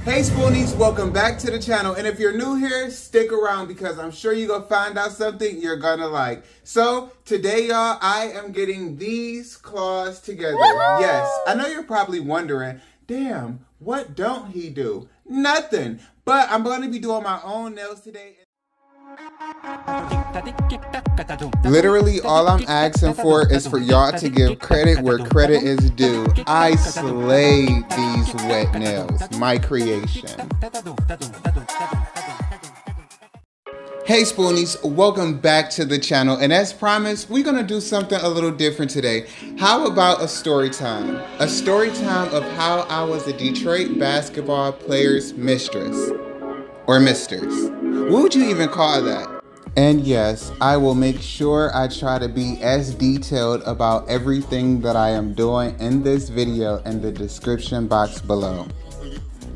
Hey Spoonies, welcome back to the channel, and if you're new here, stick around because I'm sure you're gonna find out something you're gonna like. So today, y'all, I am getting these claws together. Yes, I know you're probably wondering, damn, what don't he do? Nothing, but I'm gonna be doing my own nails today. Literally, all I'm asking for is for y'all to give credit where credit is due. I slayed these wet nails, my creation. Hey Spoonies, welcome back to the channel, and as promised, we're gonna do something a little different today. How about a story time? A story time of how I was a Detroit basketball player's mistress. Or misters. What would you even call that? And yes, I will make sure I try to be as detailed about everything that I am doing in this video in the description box below.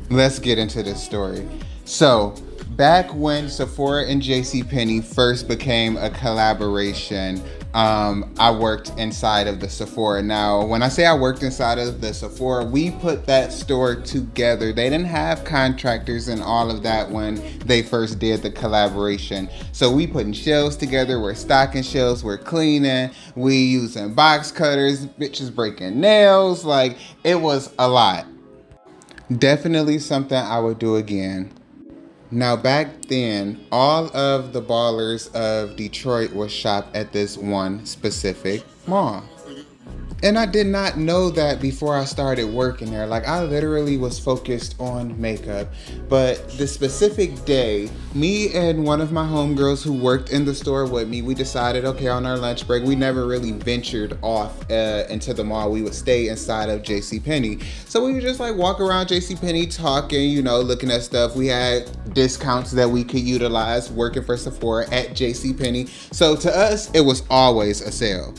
Let's get into this story. So, back when Sephora and JCPenney first became a collaboration, I worked inside of the Sephora. Now, when I say I worked inside of the Sephora, we put that store together. They didn't have contractors and all of that when they first did the collaboration. So we putting shelves together, we're stocking shelves, we're cleaning, we using box cutters, bitches breaking nails. Like, it was a lot. Definitely something I would do again. Now back then, all of the ballers of Detroit would shop at this one specific mall. And I did not know that before I started working there. Like, I literally was focused on makeup. But the specific day, me and one of my homegirls who worked in the store with me, we decided, okay, on our lunch break, we never really ventured off into the mall. We would stay inside of JCPenney. So we would just like walk around JCPenney talking, you know, looking at stuff. We had discounts that we could utilize working for Sephora at JCPenney. So to us, it was always a sale.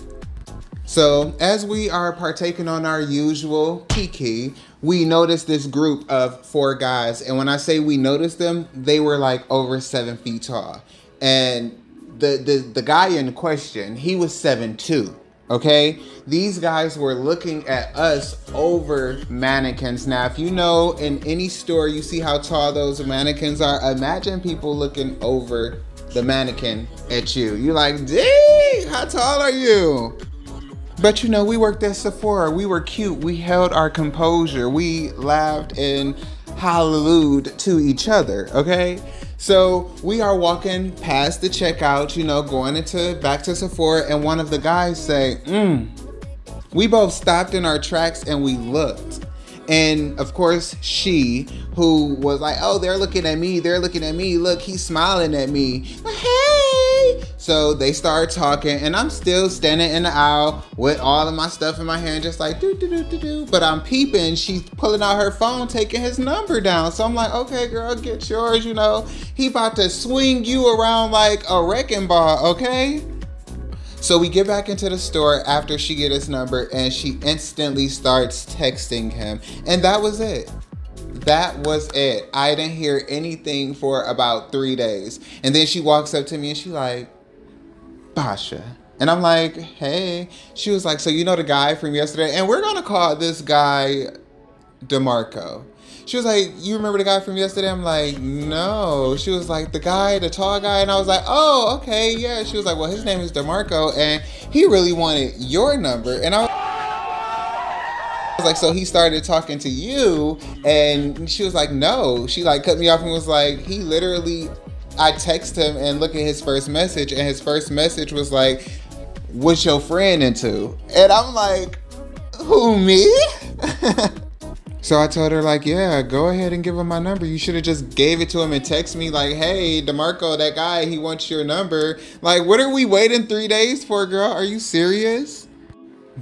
So as we are partaking on our usual kiki, we noticed this group of 4 guys. And when I say we noticed them, they were like over 7 feet tall. And the guy in question, he was 7'2". Okay, these guys were looking at us over mannequins. Now, if you know in any store, you see how tall those mannequins are. Imagine people looking over the mannequin at you. You're like, dang, how tall are you? But you know, we worked at Sephora. We were cute. We held our composure. We laughed and hallelujah to each other, okay? So we are walking past the checkout, you know, going back to Sephora, and one of the guys say, We both stopped in our tracks and we looked. And of course, she, who was like, oh, they're looking at me. They're looking at me. Look, he's smiling at me. Hey. So they start talking, and I'm still standing in the aisle with all of my stuff in my hand, just like do do do do do. But I'm peeping. She's pulling out her phone, taking his number down. So I'm like, okay, girl, get yours. You know, he about to swing you around like a wrecking ball. Okay. So we get back into the store after she get his number, and she instantly starts texting him, and that was it. That was it. I didn't hear anything for about 3 days, and then she walks up to me and she like, Basha. And I'm like, hey. She was like, so you know the guy from yesterday? And we're gonna call this guy DeMarco. She was like, you remember the guy from yesterday? I'm like, no. She was like, the guy, the tall guy? And I was like, oh, okay, yeah. She was like, well, his name is DeMarco, and he really wanted your number. And I was like, so he started talking to you? And she was like, no. She like cut me off and was like, he literally, I text him and look at his first message, and his first message was like, what's your friend into? And I'm like, who, me? So I told her like, yeah, go ahead and give him my number. You should have just gave it to him and text me like, hey, DeMarco, that guy, he wants your number. Like, what are we waiting 3 days for, girl? Are you serious?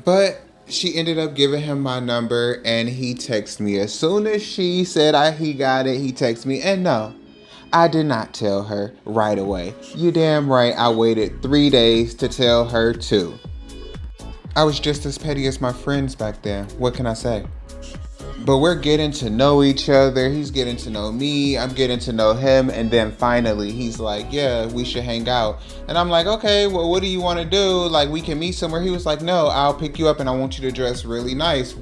But she ended up giving him my number, and he texted me. As soon as she said he got it, he texted me. And no, I did not tell her right away. You damn right, I waited 3 days to tell her too. I was just as petty as my friends back then. What can I say? But we're getting to know each other. He's getting to know me. I'm getting to know him. And then finally, he's like, yeah, we should hang out. And I'm like, okay, well, what do you want to do? Like, we can meet somewhere. He was like, no, I'll pick you up and I want you to dress really nice.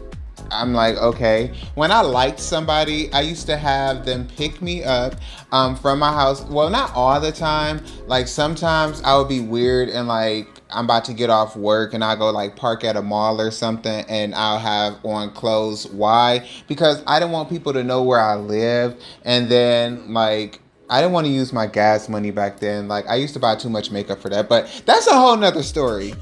I'm like, okay. When I liked somebody, I used to have them pick me up from my house. Well, not all the time. Like sometimes I would be weird and like I'm about to get off work and I go like park at a mall or something and I'll have on clothes. Why? Because I didn't want people to know where I lived. And then like I didn't want to use my gas money back then. Like I used to buy too much makeup for that, but that's a whole nother story.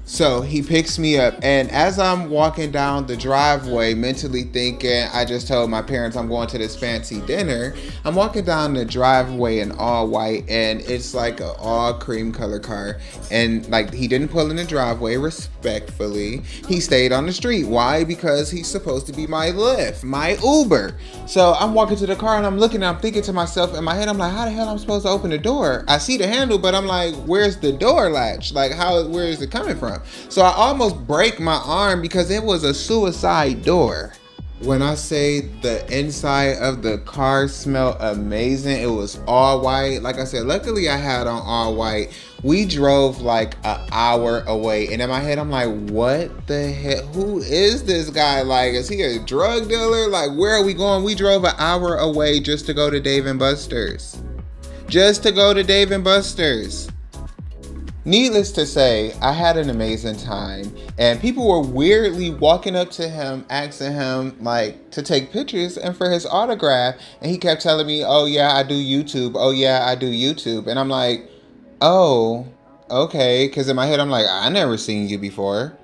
So he picks me up, and as I'm walking down the driveway, mentally thinking, I just told my parents I'm going to this fancy dinner. I'm walking down the driveway in all white, and it's like an all cream color car. And like he didn't pull in the driveway respectfully. He stayed on the street. Why? Because he's supposed to be my Lyft, my Uber. So I'm walking to the car and I'm looking, and I'm thinking to myself in my head, I'm like, how the hell am I supposed to open the door? I see the handle, but I'm like, where's the door latch? Like where is it coming from? So I almost break my arm because it was a suicide door. When I say the inside of the car smelled amazing, it was all white. Like I said, luckily I had on all white. We drove like an hour away, and in my head I'm like, what the heck? Who is this guy? Like, is he a drug dealer? Like, where are we going? We drove an hour away just to go to Dave & Buster's. Just to go to Dave & Buster's. Needless to say, I had an amazing time, and people were weirdly walking up to him, asking him like to take pictures and for his autograph, and he kept telling me, oh yeah, I do YouTube, oh yeah, I do YouTube, and I'm like, oh, okay, because in my head I'm like, I never seen you before.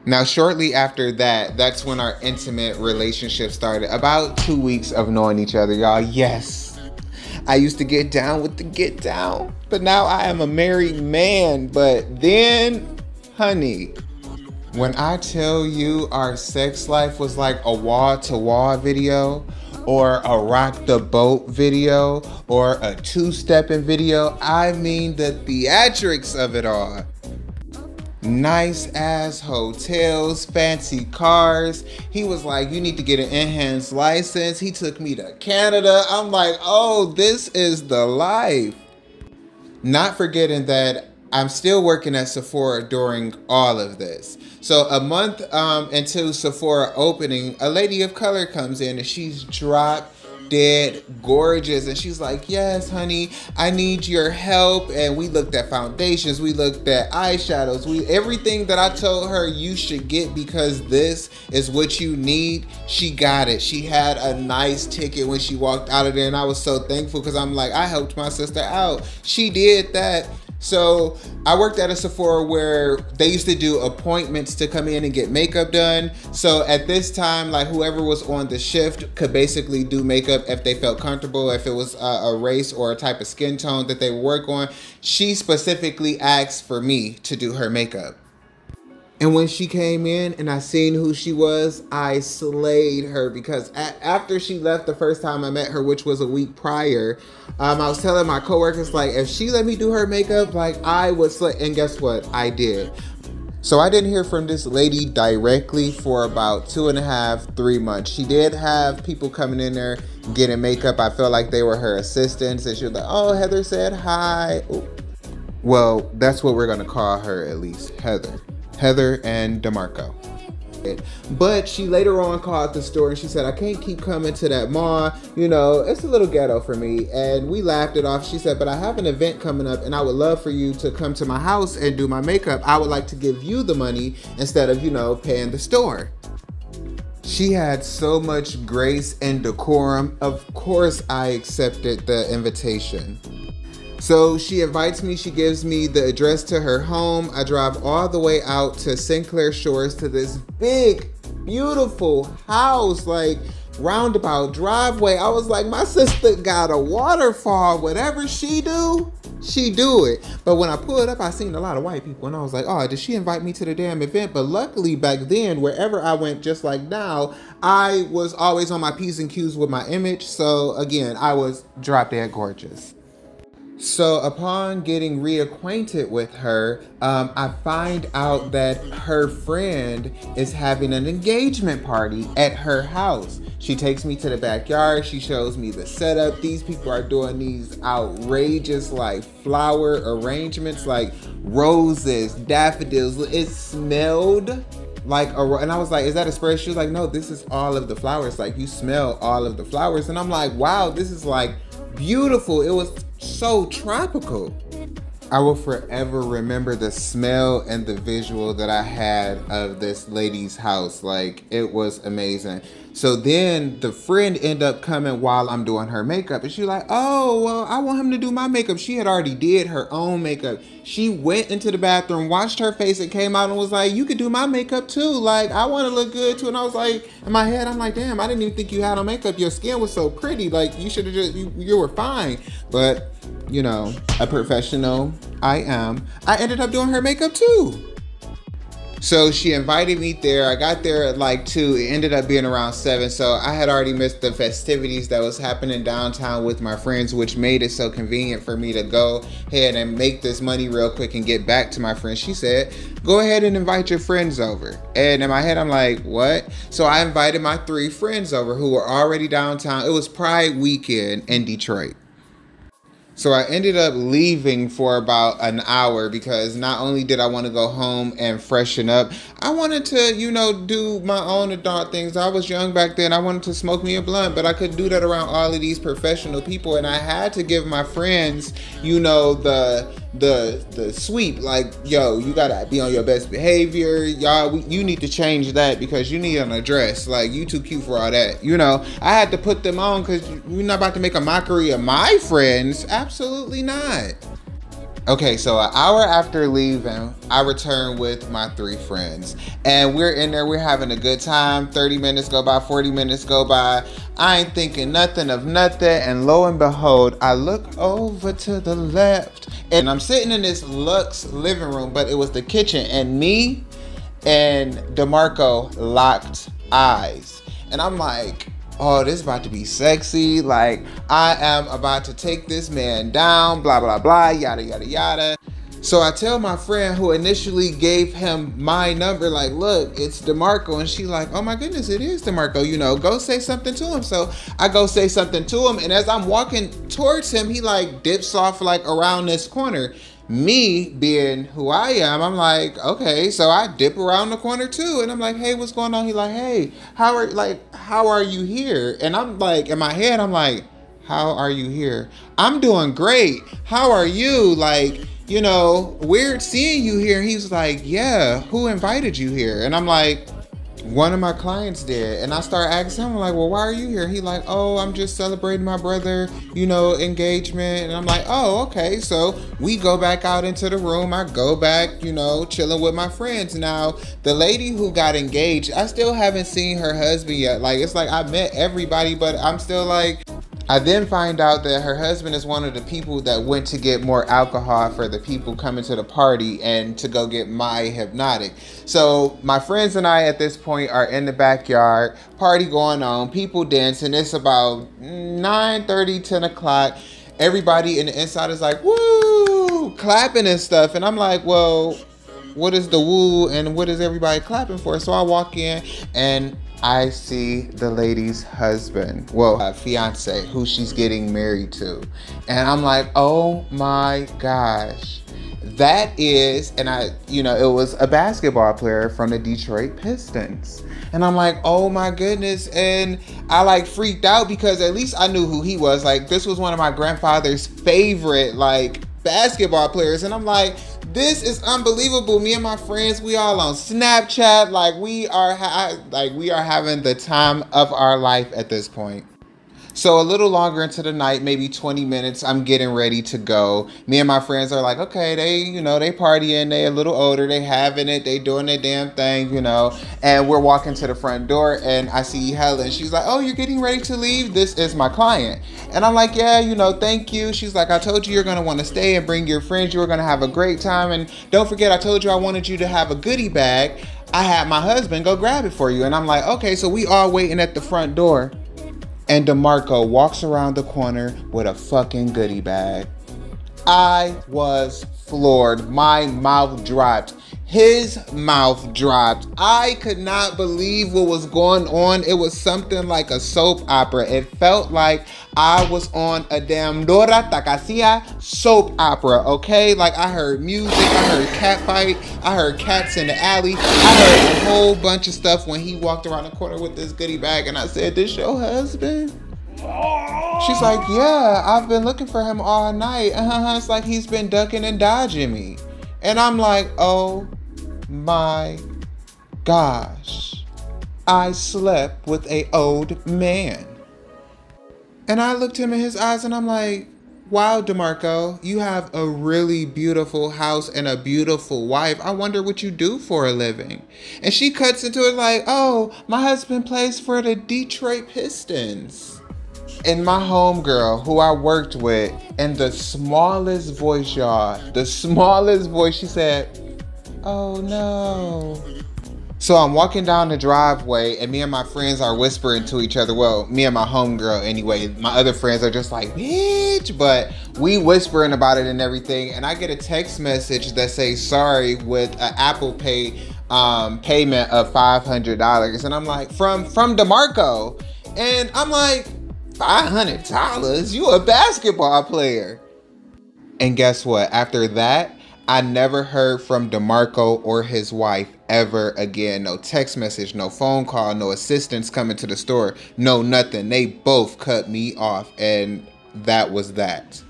Now, shortly after that, that's when our intimate relationship started. About 2 weeks of knowing each other, y'all. Yes. I used to get down with the get down, but now I am a married man. But then, honey, when I tell you our sex life was like a wall-to-wall video, or a rock the boat video, or a two-stepping video, I mean the theatrics of it all. Nice ass hotels, fancy cars. He was like, you need to get an enhanced license. He took me to Canada. I'm like, oh, this is the life. Not forgetting that I'm still working at Sephora during all of this. So a month into Sephora opening, a lady of color comes in and she's drop dead gorgeous, and she's like, yes honey, I need your help. And we looked at foundations, we looked at eyeshadows, everything that I told her you should get because this is what you need, she got it. She had a nice ticket when she walked out of there, and I was so thankful because I'm like, I helped my sister out. She did that. So I worked at a Sephora where they used to do appointments to come in and get makeup done. So at this time, like whoever was on the shift could basically do makeup if they felt comfortable, if it was a race or a type of skin tone that they would work on. She specifically asked for me to do her makeup. And when she came in and I seen who she was, I slayed her because after she left the first time I met her, which was a week prior, I was telling my coworkers, like, if she let me do her makeup, like I would slay. And guess what? I did. So I didn't hear from this lady directly for about 2.5, 3 months. She did have people coming in there getting makeup. I felt like they were her assistants, and she was like, oh, Heather said hi. Ooh. Well, that's what we're gonna call her, at least, Heather and DeMarco. But she later on called the store and she said, I can't keep coming to that mall. You know, it's a little ghetto for me. And we laughed it off. She said, but I have an event coming up and I would love for you to come to my house and do my makeup. I would like to give you the money instead of, you know, paying the store. She had so much grace and decorum. Of course, I accepted the invitation. So she invites me, she gives me the address to her home. I drive all the way out to Sinclair Shores to this big, beautiful house, like roundabout driveway. I was like, my sister got a waterfall. Whatever she do it. But when I pulled up, I seen a lot of white people and I was like, oh, did she invite me to the damn event? But luckily back then, wherever I went, just like now, I was always on my P's and Q's with my image. So again, I was drop dead gorgeous. So upon getting reacquainted with her, I find out that her friend is having an engagement party at her house. She takes me to the backyard. She shows me the setup. These people are doing these outrageous like flower arrangements, like roses, daffodils. It smelled like, and I was like, is that a spray? She was like, no, this is all of the flowers. Like, you smell all of the flowers. And I'm like, wow, this is like beautiful. It was so tropical. I will forever remember the smell and the visual that I had of this lady's house. Like, it was amazing. So then the friend ended up coming while I'm doing her makeup, and she was like, oh, well, I want him to do my makeup. She had already did her own makeup. She went into the bathroom, washed her face, and came out and was like, you could do my makeup too. Like, I want to look good too. And I was like, in my head, I'm like, damn, I didn't even think you had on makeup. Your skin was so pretty. Like, you should have just, you were fine. But, you know, a professional I am, I ended up doing her makeup too. So she invited me there. I got there at like 2. It ended up being around 7. So I had already missed the festivities that was happening downtown with my friends, which made it so convenient for me to go ahead and make this money real quick and get back to my friends. She said, go ahead and invite your friends over. And in my head, I'm like, what? So I invited my 3 friends over who were already downtown. It was Pride weekend in Detroit. So I ended up leaving for about an hour because not only did I want to go home and freshen up, I wanted to, you know, do my own adult things. I was young back then. I wanted to smoke me a blunt, but I couldn't do that around all of these professional people. And I had to give my friends, you know, the sweep, like, yo, you gotta be on your best behavior. Y'all, you need to change that because you need an address. Like, you too cute for all that. You know, I had to put them on because we're not about to make a mockery of my friends. Absolutely not. Okay, so an hour after leaving, I returned with my 3 friends. And we're in there, we're having a good time. 30 minutes go by, 40 minutes go by. I ain't thinking nothing of nothing. And lo and behold, I look over to the left. And I'm sitting in this luxe living room, but it was the kitchen. And me and DeMarco locked eyes. And I'm like, oh, this is about to be sexy. Like, I am about to take this man down, blah, blah, blah, yada, yada, yada. So I tell my friend who initially gave him my number, like, look, it's DeMarco. And she's like, oh my goodness, it is DeMarco. You know, go say something to him. So I go say something to him. And as I'm walking towards him, he like dips off like around this corner. Me being who I am, I'm like, okay, so I dip around the corner too. And I'm like, hey, what's going on? He like, hey, how are you here? And I'm like, in my head, I'm like, how are you here? I'm doing great. How are you? Like, you know, weird seeing you here. And he's like, yeah, who invited you here? And I'm like, one of my clients did. And I start asking him, like, well, why are you here? He like, oh, I'm just celebrating my brother, you know, engagement. And I'm like, oh, okay. So we go back out into the room. I go back, you know, chilling with my friends. Now, the lady who got engaged, I still haven't seen her husband yet. Like, it's like I met everybody, but I'm still like, I then find out that her husband is one of the people that went to get more alcohol for the people coming to the party and to go get my hypnotic. So my friends and I at this point are in the backyard, party going on, people dancing. It's about 9:30, 10 o'clock. Everybody in the inside is like, woo, clapping and stuff. And I'm like, well, what is the woo and what is everybody clapping for? So I walk in and I see the lady's husband, well, fiance, who she's getting married to. And I'm like, oh my gosh, that is, and I, you know, it was a basketball player from the Detroit Pistons. And I'm like, oh my goodness. And I like freaked out because at least I knew who he was. Like, this was one of my grandfather's favorite, like, basketball players. And I'm like, this is unbelievable. Me and my friends, we all on Snapchat. Like, we are having the time of our life at this point. So a little longer into the night, maybe 20 minutes, I'm getting ready to go. Me and my friends are like, okay, they, you know, they partying, they a little older, they having it, they doing their damn thing, you know. And we're walking to the front door and I see Helen. She's like, oh, you're getting ready to leave? This is my client. And I'm like, yeah, you know, thank you. She's like, I told you you're going to want to stay and bring your friends. You were going to have a great time. And don't forget, I told you I wanted you to have a goodie bag. I had my husband go grab it for you. And I'm like, okay, so we all waiting at the front door. And DeMarco walks around the corner with a fucking goodie bag. I was floored. My mouth dropped. His mouth dropped. I could not believe what was going on. It was something like a soap opera. It felt like I was on a damn Dora Takasia soap opera, okay? Like I heard music, I heard cat fight, I heard cats in the alley, I heard a whole bunch of stuff when he walked around the corner with this goodie bag, and I said, "This your husband?" She's like, "Yeah, I've been looking for him all night. It's like he's been ducking and dodging me." And I'm like, oh my gosh, I slept with an old man. And I looked him in his eyes and I'm like, wow, DeMarco, you have a really beautiful house and a beautiful wife. I wonder what you do for a living. And she cuts into it like, oh, my husband plays for the Detroit Pistons. And my homegirl, who I worked with, in the smallest voice, y'all, the smallest voice, she said, oh no. So I'm walking down the driveway and me and my friends are whispering to each other. Well, me and my homegirl anyway. My other friends are just like, bitch, but we whispering about it and everything. And I get a text message that says sorry with an Apple Pay payment of $500. And I'm like, from DeMarco. And I'm like, $500? You a basketball player. And guess what? After that, I never heard from DeMarco or his wife ever again. No text message, no phone call, no assistants coming to the store, no nothing. They both cut me off, and that was that.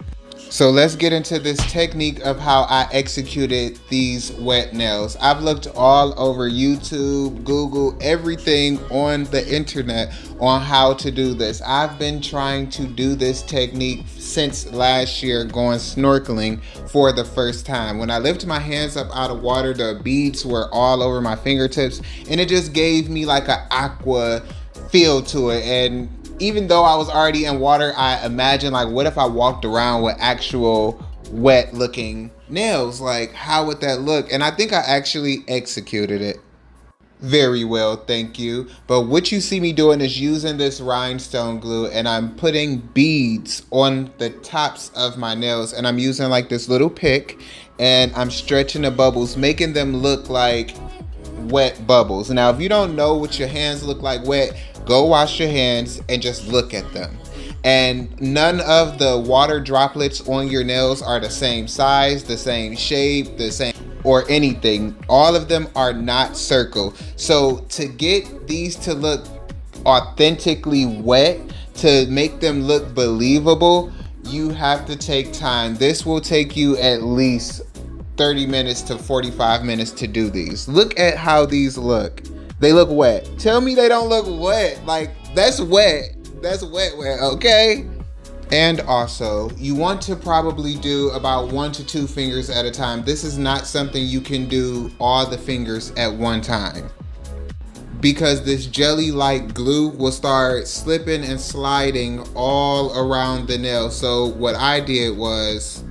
So let's get into this technique of how I executed these wet nails. I've looked all over YouTube, Google, everything on the internet on how to do this. I've been trying to do this technique since last year, going snorkeling for the first time. When I lifted my hands up out of water, the beads were all over my fingertips, and it just gave me like an aqua feel to it. And even though I was already in water, I imagined like, what if I walked around with actual wet looking nails? Like, how would that look? And I think I actually executed it very well, thank you. But what you see me doing is using this rhinestone glue, and I'm putting beads on the tops of my nails, and I'm using like this little pick, and I'm stretching the bubbles, making them look like wet bubbles. Now, if you don't know what your hands look like wet, go wash your hands and just look at them. And none of the water droplets on your nails are the same size, the same shape, the same or anything. All of them are not circle. So to get these to look authentically wet, to make them look believable, you have to take time. This will take you at least 30 minutes to 45 minutes to do these. Look at how these look. They look wet. Tell me they don't look wet. Like, that's wet. That's wet, okay? And also, you want to probably do about 1 to 2 fingers at a time. This is not something you can do all the fingers at one time, because this jelly-like glue will start slipping and sliding all around the nail. So what I did was,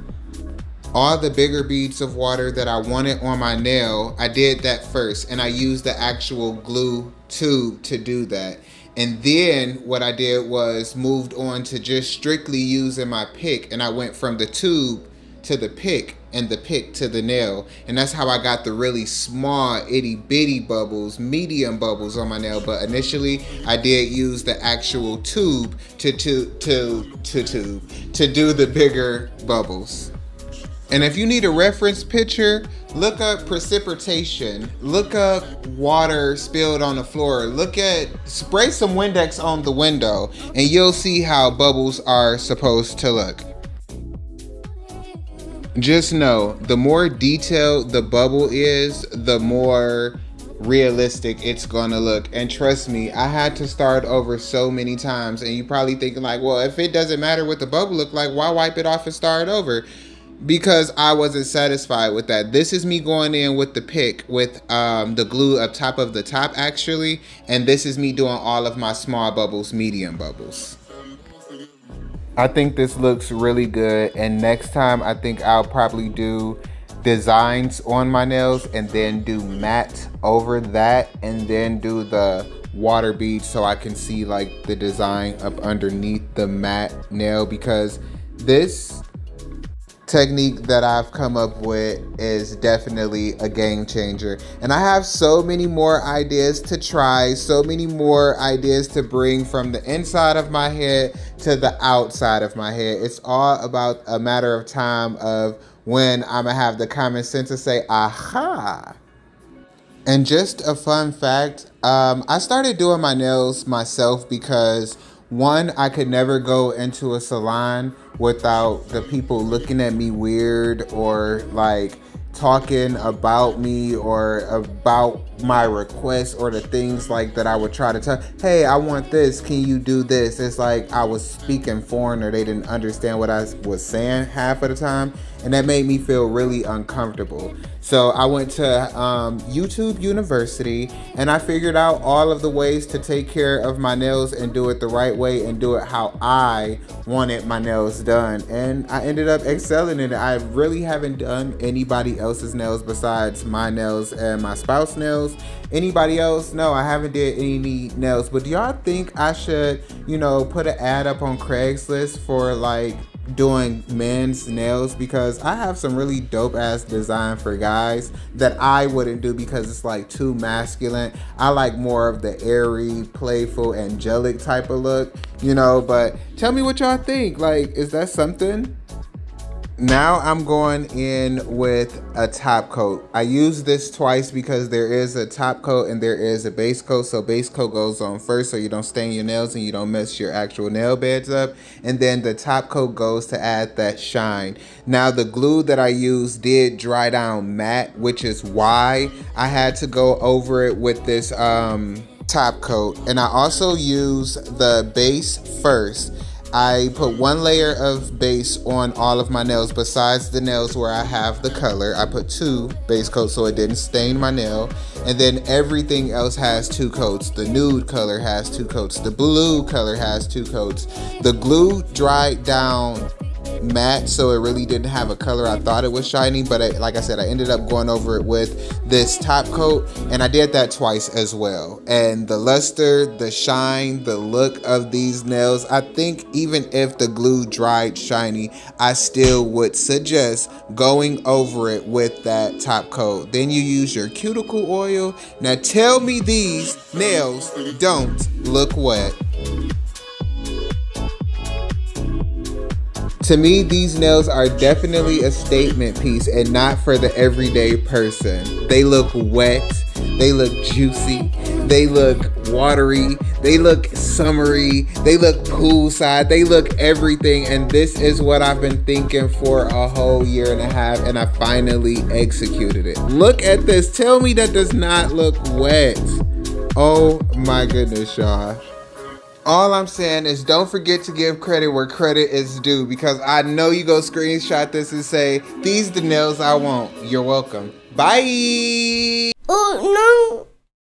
all the bigger beads of water that I wanted on my nail, I did that first, and I used the actual glue tube to do that. And then what I did was moved on to just strictly using my pick, and I went from the tube to the pick and the pick to the nail. And that's how I got the really small itty bitty bubbles, medium bubbles on my nail. But initially I did use the actual tube to do the bigger bubbles. And if you need a reference picture, look up precipitation, look up water spilled on the floor, spray some Windex on the window, and you'll see how bubbles are supposed to look. Just know, the more detailed the bubble is, the more realistic it's gonna look. And trust me, I had to start over so many times, and you're probably thinking like, well, if it doesn't matter what the bubble look like, why wipe it off and start over? Because I wasn't satisfied with that. This is me going in with the pick with the glue up top of the top actually, and this is me doing all of my small bubbles, medium bubbles. I think this looks really good, and next time I think I'll probably do designs on my nails and then do matte over that, and then do the water beads so I can see like the design up underneath the matte nail, because this technique that I've come up with is definitely a game changer. And I have so many more ideas to try, so many more ideas to bring from the inside of my head to the outside of my head. It's all about a matter of time of when I'm gonna have the common sense to say, aha. And just a fun fact, I started doing my nails myself because one, I could never go into a salon without the people looking at me weird or like talking about me or about my requests or the things like that I would try to tell. Hey, I want this. Can you do this? It's like I was speaking foreign or they didn't understand what I was saying half of the time. And that made me feel really uncomfortable. So I went to YouTube University and I figured out all of the ways to take care of my nails and do it the right way and do it how I wanted my nails done. And I ended up excelling in it. I really haven't done anybody else's nails besides my nails and my spouse's nails. Anybody else? No, I haven't did any nails. But do y'all think I should, you know, put an ad up on Craigslist for like doing men's nails? Because I have some really dope ass design for guys that I wouldn't do because it's like too masculine. I like more of the airy, playful, angelic type of look, you know. But tell me what y'all think. Like, is that something? Now I'm going in with a top coat. I use this twice because there is a top coat and there is a base coat. So base coat goes on first so you don't stain your nails and you don't mess your actual nail beds up. And then the top coat goes to add that shine. Now the glue that I used did dry down matte, which is why I had to go over it with this top coat. And I also use the base first. I put one layer of base on all of my nails besides the nails where I have the color. I put 2 base coats so it didn't stain my nail. And then everything else has 2 coats. The nude color has 2 coats. The blue color has 2 coats. The glue dried down matte, so it really didn't have a color. I thought it was shiny, but like I said, I ended up going over it with this top coat, and I did that twice as well. And the luster, the shine, the look of these nails, I think even if the glue dried shiny, I still would suggest going over it with that top coat. Then you use your cuticle oil. Now tell me these nails don't look wet. To me, these nails are definitely a statement piece and not for the everyday person. They look wet, they look juicy, they look watery, they look summery, they look poolside, they look everything. And this is what I've been thinking for a whole year and a half, and I finally executed it. Look at this, tell me that does not look wet. Oh my goodness, y'all. All I'm saying is don't forget to give credit where credit is due, because I know you go screenshot this and say, these the nails I want. You're welcome. Bye. Oh, no.